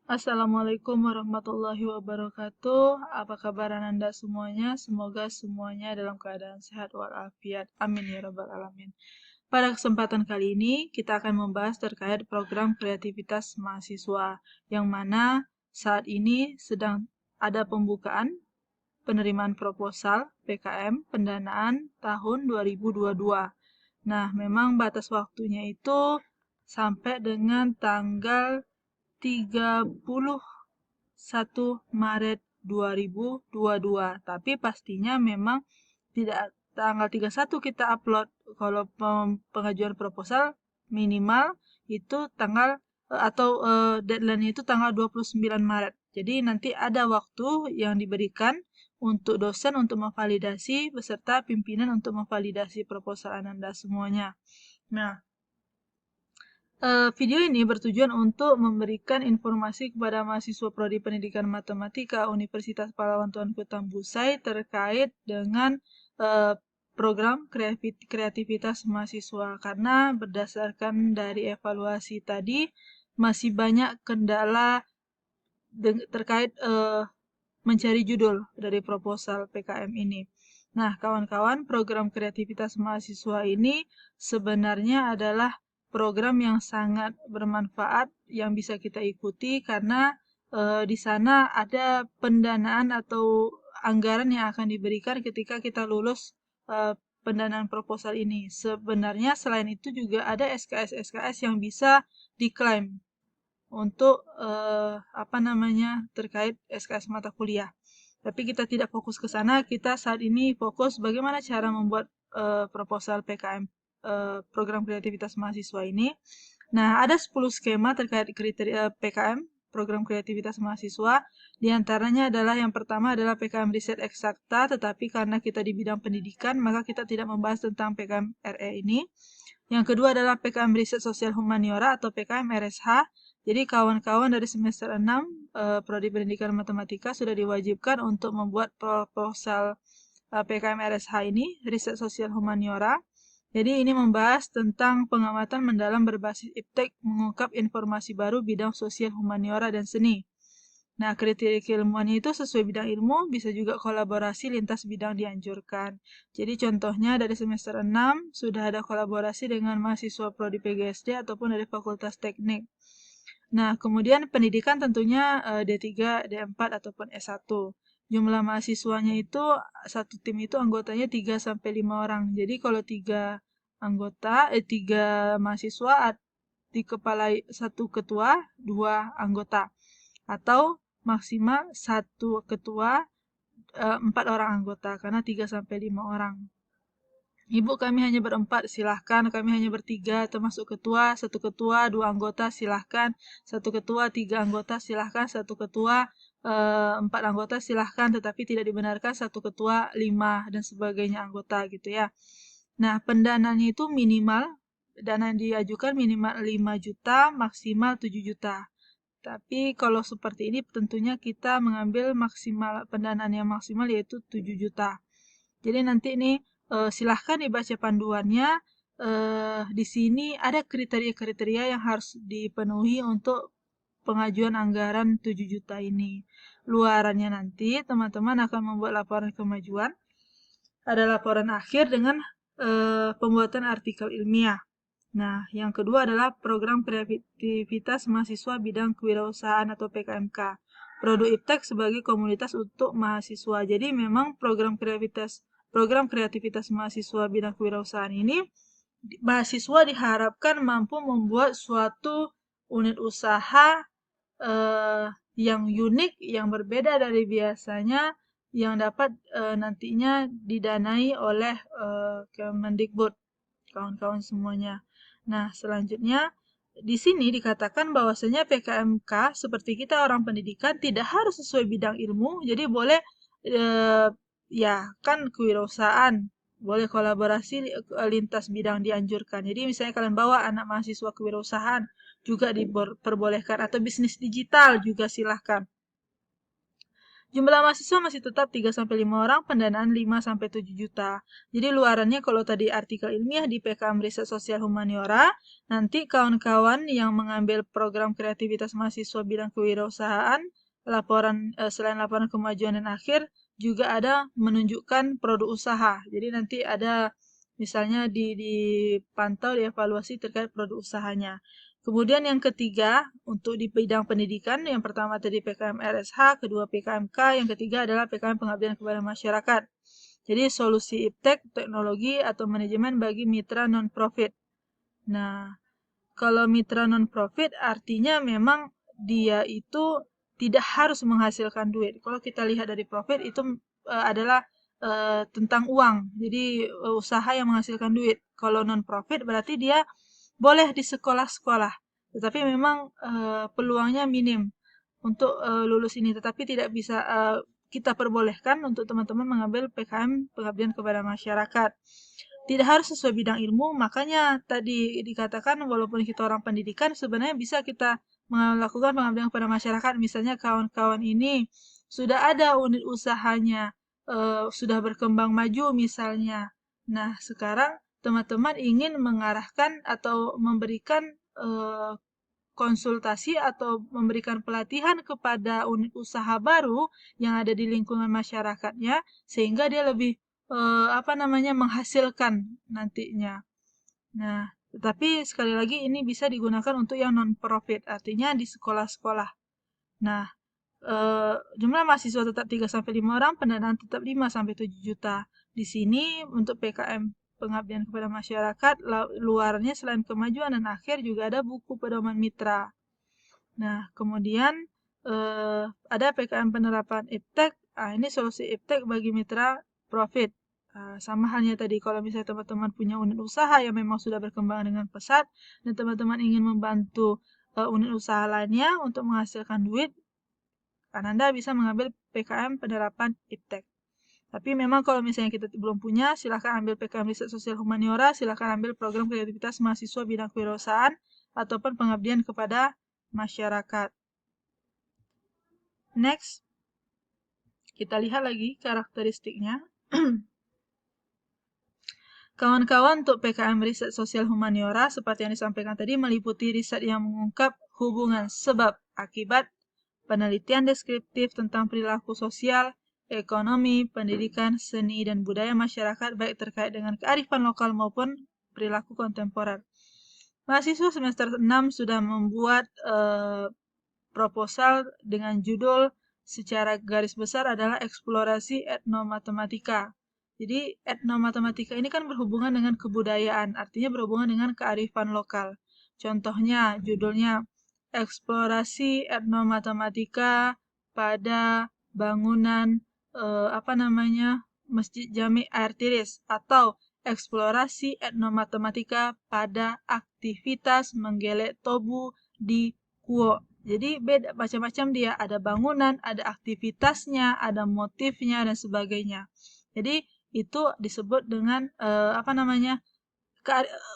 Assalamualaikum warahmatullahi wabarakatuh. Apa kabar Anda semuanya? Semoga semuanya dalam keadaan sehat walafiat. Amin ya rabbal alamin. Pada kesempatan kali ini, kita akan membahas terkait program kreativitas mahasiswa, yang mana saat ini sedang ada pembukaan penerimaan proposal PKM pendanaan tahun 2022. Nah, memang batas waktunya itu sampai dengan tanggal 31 Maret 2022. Tapi pastinya memang tidak tanggal 31 kita upload. Kalau pengajuan proposal minimal itu deadline itu tanggal 29 Maret. Jadi nanti ada waktu yang diberikan untuk dosen untuk memvalidasi beserta pimpinan untuk memvalidasi proposal Anda semuanya. Nah, video ini bertujuan untuk memberikan informasi kepada mahasiswa Prodi Pendidikan Matematika Universitas Pahlawan Tuanku Tambusai terkait dengan program kreativitas mahasiswa. Karena berdasarkan dari evaluasi tadi, masih banyak kendala terkait mencari judul dari proposal PKM ini. Nah, kawan-kawan, program kreativitas mahasiswa ini sebenarnya adalah program yang sangat bermanfaat yang bisa kita ikuti karena di sana ada pendanaan atau anggaran yang akan diberikan ketika kita lulus pendanaan proposal ini. Sebenarnya selain itu juga ada SKS-SKS yang bisa diklaim untuk terkait SKS mata kuliah. Tapi kita tidak fokus ke sana, kita saat ini fokus bagaimana cara membuat proposal PKM program kreativitas mahasiswa ini. Nah, ada 10 skema terkait kriteria PKM program kreativitas mahasiswa. Di antaranya adalah yang pertama adalah PKM riset eksakta, tetapi karena kita di bidang pendidikan, maka kita tidak membahas tentang PKM RE ini. Yang kedua adalah PKM riset sosial humaniora atau PKM RSH. Jadi kawan-kawan dari semester 6 Prodi Pendidikan Matematika sudah diwajibkan untuk membuat proposal PKM RSH ini, riset sosial humaniora. Jadi ini membahas tentang pengamatan mendalam berbasis iptek mengungkap informasi baru bidang sosial humaniora dan seni. Nah, kriteria keilmuannya itu sesuai bidang ilmu, bisa juga kolaborasi lintas bidang dianjurkan. Jadi contohnya dari semester 6 sudah ada kolaborasi dengan mahasiswa Prodi PGSD ataupun dari Fakultas Teknik. Nah, kemudian pendidikan tentunya D3, D4 ataupun S1. Jumlah mahasiswanya itu satu tim itu anggotanya 3 sampai 5 orang. Jadi kalau 3 mahasiswa dikepalai satu ketua, 2 anggota. Atau maksimal satu ketua 4 orang anggota karena 3 sampai 5 orang. Ibu kami hanya berempat, silahkan. Kami hanya bertiga, termasuk ketua, satu ketua, 2 anggota, silahkan. Satu ketua, 3 anggota, silahkan. Satu ketua, 4 anggota, silahkan. Tetapi tidak dibenarkan satu ketua, 5 dan sebagainya anggota gitu ya. Nah, pendananya itu minimal, dana yang diajukan minimal 5 juta, maksimal 7 juta. Tapi kalau seperti ini tentunya kita mengambil pendanaan yang maksimal yaitu 7 juta. Jadi nanti ini silahkan dibaca panduannya. Di sini ada kriteria-kriteria yang harus dipenuhi untuk pengajuan anggaran 7 juta ini. Luarannya nanti teman-teman akan membuat laporan kemajuan. Ada laporan akhir dengan pembuatan artikel ilmiah. Nah, yang kedua adalah program kreativitas mahasiswa bidang kewirausahaan atau PKMK. Produk Iptek sebagai komunitas untuk mahasiswa. Jadi memang program kreativitas mahasiswa bidang kewirausahaan ini mahasiswa diharapkan mampu membuat suatu unit usaha yang unik, yang berbeda dari biasanya, yang dapat nantinya didanai oleh Kemendikbud, kawan-kawan semuanya. Nah, selanjutnya di sini dikatakan bahwasanya PKMK seperti kita orang pendidikan tidak harus sesuai bidang ilmu, jadi boleh ya kan kewirausahaan, boleh kolaborasi lintas bidang dianjurkan. Jadi misalnya kalian bawa anak mahasiswa kewirausahaan juga diperbolehkan atau bisnis digital juga silahkan. Jumlah mahasiswa masih tetap 3-5 orang, pendanaan 5-7 juta. Jadi luarannya kalau tadi artikel ilmiah di PKM Riset Sosial Humaniora, nanti kawan-kawan yang mengambil program kreativitas mahasiswa bidang kewirausahaan, selain laporan kemajuan dan akhir, juga ada menunjukkan produk usaha. Jadi nanti ada misalnya dipantau, dievaluasi terkait produk usahanya. Kemudian yang ketiga, untuk di bidang pendidikan, yang pertama tadi PKM RSH, kedua PKMK, yang ketiga adalah PKM pengabdian kepada masyarakat. Jadi solusi iptek, teknologi atau manajemen bagi mitra non-profit. Nah, kalau mitra non-profit artinya memang dia itu tidak harus menghasilkan duit. Kalau kita lihat dari profit itu adalah tentang uang. Jadi usaha yang menghasilkan duit. Kalau non-profit berarti dia boleh di sekolah-sekolah, tetapi memang peluangnya minim untuk lulus ini. Tetapi tidak bisa kita perbolehkan untuk teman-teman mengambil PKM pengabdian kepada masyarakat. Tidak harus sesuai bidang ilmu, makanya tadi dikatakan walaupun kita orang pendidikan, sebenarnya bisa kita melakukan pengabdian kepada masyarakat. Misalnya kawan-kawan ini sudah ada unit usahanya, sudah berkembang maju misalnya. Nah, sekarang teman-teman ingin mengarahkan atau memberikan konsultasi atau memberikan pelatihan kepada unit usaha baru yang ada di lingkungan masyarakatnya, sehingga dia lebih menghasilkan nantinya. Nah, tetapi sekali lagi ini bisa digunakan untuk yang non-profit, artinya di sekolah-sekolah. Nah, jumlah mahasiswa tetap 3-5 orang, pendanaan tetap 5-7 juta. Di sini untuk PKM pengabdian kepada masyarakat, luarnya selain kemajuan dan akhir juga ada buku pedoman mitra. Nah, kemudian ada PKM penerapan iptek. Ini solusi iptek bagi mitra profit. Sama halnya tadi, kalau misalnya teman-teman punya unit usaha yang memang sudah berkembang dengan pesat, dan teman-teman ingin membantu unit usaha lainnya untuk menghasilkan duit, Anda bisa mengambil PKM penerapan iptek. Tapi memang kalau misalnya kita belum punya, silahkan ambil PKM Riset Sosial Humaniora, silahkan ambil program kreativitas mahasiswa bidang kewirausahaan, ataupun pengabdian kepada masyarakat. Next, kita lihat lagi karakteristiknya. Kawan-kawan, untuk PKM Riset Sosial Humaniora, seperti yang disampaikan tadi, meliputi riset yang mengungkap hubungan sebab akibat, penelitian deskriptif tentang perilaku sosial, ekonomi, pendidikan, seni, dan budaya masyarakat, baik terkait dengan kearifan lokal maupun perilaku kontemporer. Mahasiswa semester 6 sudah membuat proposal dengan judul secara garis besar adalah eksplorasi etnomatematika. Jadi etnomatematika ini kan berhubungan dengan kebudayaan, artinya berhubungan dengan kearifan lokal. Contohnya, judulnya eksplorasi etnomatematika pada bangunan Masjid Jami Air Tiris, atau eksplorasi etnomatematika pada aktivitas menggelek tobu di Kuok. Jadi beda, macam-macam dia, ada bangunan, ada aktivitasnya, ada motifnya dan sebagainya. Jadi itu disebut dengan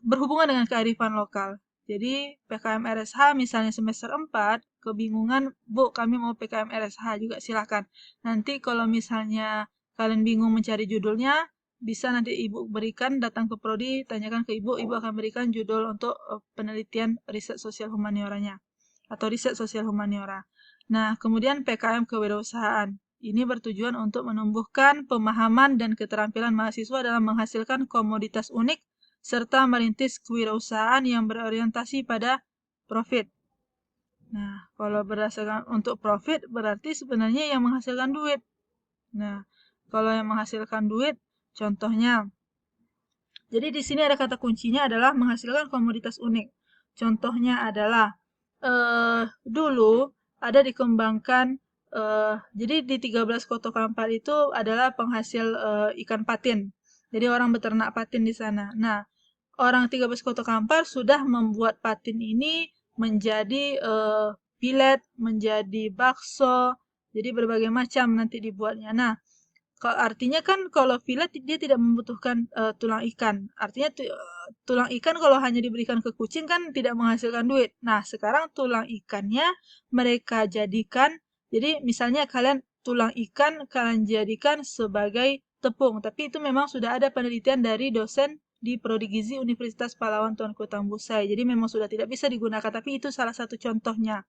berhubungan dengan kearifan lokal. Jadi PKM RSH misalnya semester 4, kebingungan, Bu, kami mau PKM RSH juga silakan. Nanti kalau misalnya kalian bingung mencari judulnya, bisa nanti Ibu berikan, datang ke Prodi, tanyakan ke Ibu akan berikan judul untuk penelitian riset sosial humanioranya atau riset sosial humaniora. Nah, kemudian PKM kewirausahaan. Ini bertujuan untuk menumbuhkan pemahaman dan keterampilan mahasiswa dalam menghasilkan komoditas unik serta merintis kewirausahaan yang berorientasi pada profit. Nah, kalau berdasarkan untuk profit berarti sebenarnya yang menghasilkan duit. Nah, kalau yang menghasilkan duit, contohnya, jadi di sini ada kata kuncinya adalah menghasilkan komoditas unik. Contohnya adalah dulu ada dikembangkan, jadi di 13 Koto Kampar itu adalah penghasil ikan patin. Jadi orang beternak patin di sana. Nah, orang 13 Koto Kampar sudah membuat patin ini menjadi pilet, menjadi bakso, jadi berbagai macam nanti dibuatnya. Nah, artinya kan kalau filet dia tidak membutuhkan tulang ikan. Artinya tulang ikan kalau hanya diberikan ke kucing kan tidak menghasilkan duit. Nah, sekarang tulang ikannya mereka jadikan, jadi misalnya kalian tulang ikan kalian jadikan sebagai tepung. Tapi itu memang sudah ada penelitian dari dosen di Prodi Gizi Universitas Pahlawan Tuanku Tambusai. Jadi memang sudah tidak bisa digunakan, tapi itu salah satu contohnya.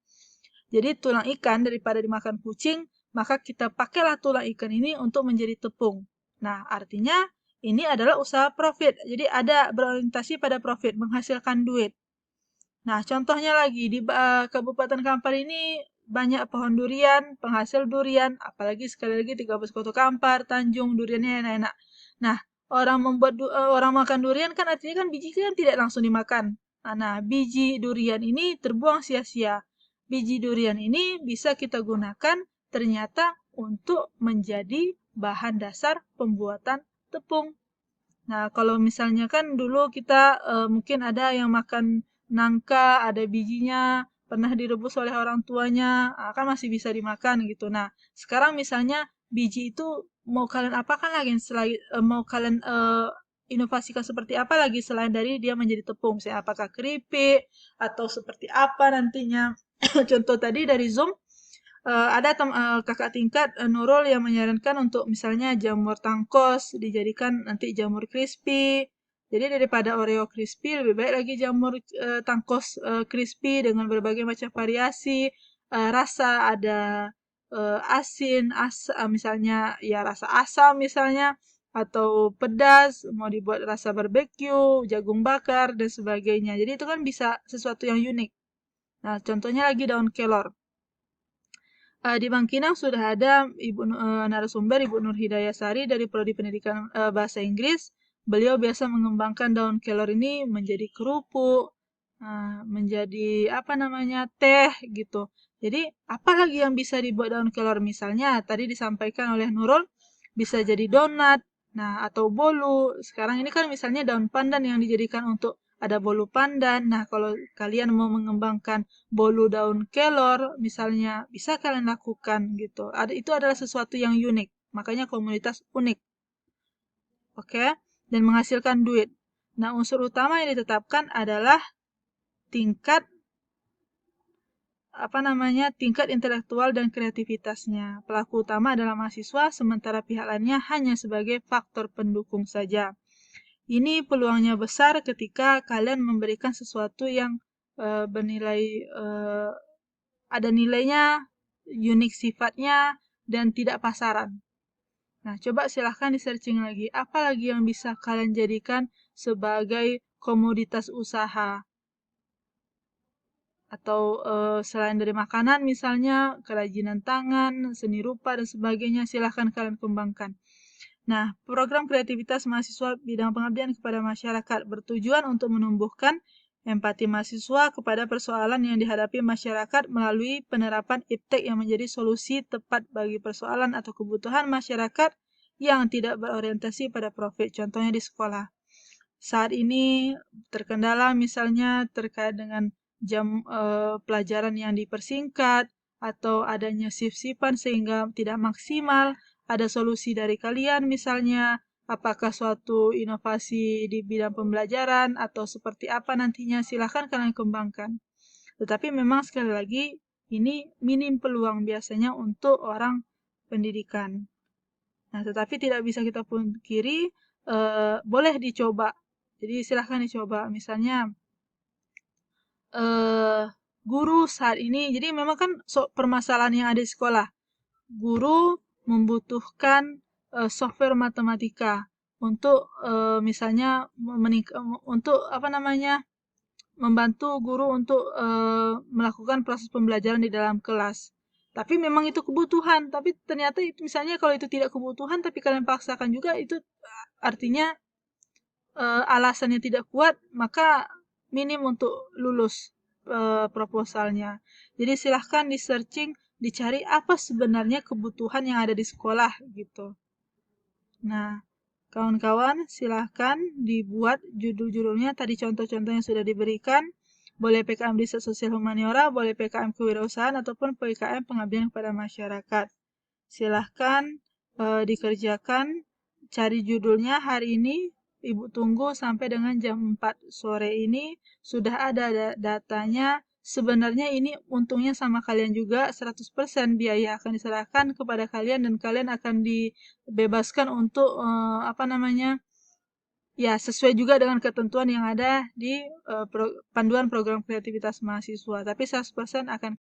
Jadi tulang ikan daripada dimakan kucing, maka kita pakailah tulang ikan ini untuk menjadi tepung. Nah, artinya ini adalah usaha profit. Jadi ada berorientasi pada profit, menghasilkan duit. Nah, contohnya lagi di Kabupaten Kampar ini banyak pohon durian, penghasil durian, apalagi sekali lagi 13 Kota Kampar, Tanjung, duriannya enak-enak. Nah, orang makan durian kan artinya kan biji kan tidak langsung dimakan. Nah, biji durian ini terbuang sia-sia. Biji durian ini bisa kita gunakan ternyata untuk menjadi bahan dasar pembuatan tepung. Nah, kalau misalnya kan dulu kita mungkin ada yang makan nangka, ada bijinya, pernah direbus oleh orang tuanya, kan masih bisa dimakan gitu. Nah, sekarang misalnya biji itu mau kalian apakan lagi selain mau kalian inovasikan seperti apa lagi selain dari dia menjadi tepung, misalnya apakah keripik atau seperti apa nantinya. Contoh tadi dari Zoom ada kakak tingkat Nurul yang menyarankan untuk misalnya jamur tangkos dijadikan nanti jamur crispy. Jadi daripada Oreo crispy lebih baik lagi jamur tangkos crispy dengan berbagai macam variasi rasa, ada asin, misalnya ya rasa asam misalnya atau pedas, mau dibuat rasa barbeque, jagung bakar dan sebagainya. Jadi itu kan bisa sesuatu yang unik. Nah, contohnya lagi daun kelor. Di Bangkinang sudah ada narasumber Ibu Nur Hidayasari dari Prodi Pendidikan Bahasa Inggris. Beliau biasa mengembangkan daun kelor ini menjadi kerupuk, menjadi apa namanya teh gitu. Jadi apa lagi yang bisa dibuat daun kelor? Misalnya tadi disampaikan oleh Nurul bisa jadi donat, nah atau bolu. Sekarang ini kan misalnya daun pandan yang dijadikan untuk ada bolu pandan. Nah, kalau kalian mau mengembangkan bolu daun kelor misalnya bisa kalian lakukan gitu. Itu adalah sesuatu yang unik. Makanya komunitas unik. Oke? Dan menghasilkan duit. Nah, unsur utama yang ditetapkan adalah tingkat tingkat intelektual dan kreativitasnya. Pelaku utama adalah mahasiswa, sementara pihak lainnya hanya sebagai faktor pendukung saja. Ini peluangnya besar ketika kalian memberikan sesuatu yang bernilai ada nilainya, unik sifatnya, dan tidak pasaran. Nah, coba silahkan di searching lagi. Apa lagi yang bisa kalian jadikan sebagai komoditas usaha? Atau selain dari makanan misalnya, kerajinan tangan, seni rupa, dan sebagainya, silahkan kalian kembangkan. Nah, program kreativitas mahasiswa bidang pengabdian kepada masyarakat bertujuan untuk menumbuhkan empati mahasiswa kepada persoalan yang dihadapi masyarakat melalui penerapan iptek yang menjadi solusi tepat bagi persoalan atau kebutuhan masyarakat yang tidak berorientasi pada profit, contohnya di sekolah. Saat ini terkendala misalnya terkait dengan jam pelajaran yang dipersingkat atau adanya shift-shiftan sehingga tidak maksimal. Ada solusi dari kalian misalnya, apakah suatu inovasi di bidang pembelajaran atau seperti apa nantinya, silahkan kalian kembangkan. Tetapi memang sekali lagi, ini minim peluang biasanya untuk orang pendidikan. Nah, tetapi tidak bisa kita pungkiri, boleh dicoba. Jadi silahkan dicoba. Misalnya, guru saat ini, jadi memang kan permasalahan yang ada di sekolah. Guru membutuhkan software matematika untuk misalnya untuk membantu guru untuk melakukan proses pembelajaran di dalam kelas. Tapi memang itu kebutuhan, tapi ternyata itu misalnya kalau itu tidak kebutuhan tapi kalian paksakan juga itu artinya alasannya tidak kuat, maka minim untuk lulus proposalnya. Jadi silahkan di searching, dicari apa sebenarnya kebutuhan yang ada di sekolah gitu. Nah, kawan-kawan silahkan dibuat judul-judulnya, tadi contoh-contoh yang sudah diberikan. Boleh PKM Riset Sosial Humaniora, boleh PKM Kewirausahaan, ataupun PKM Pengabdian kepada Masyarakat. Silahkan dikerjakan, cari judulnya hari ini. Ibu tunggu sampai dengan jam 4 sore ini sudah ada datanya sebenarnya ini untungnya sama kalian juga, 100% biaya akan diserahkan kepada kalian dan kalian akan dibebaskan untuk apa namanya, ya sesuai juga dengan ketentuan yang ada di panduan program kreativitas mahasiswa. Tapi 100% akan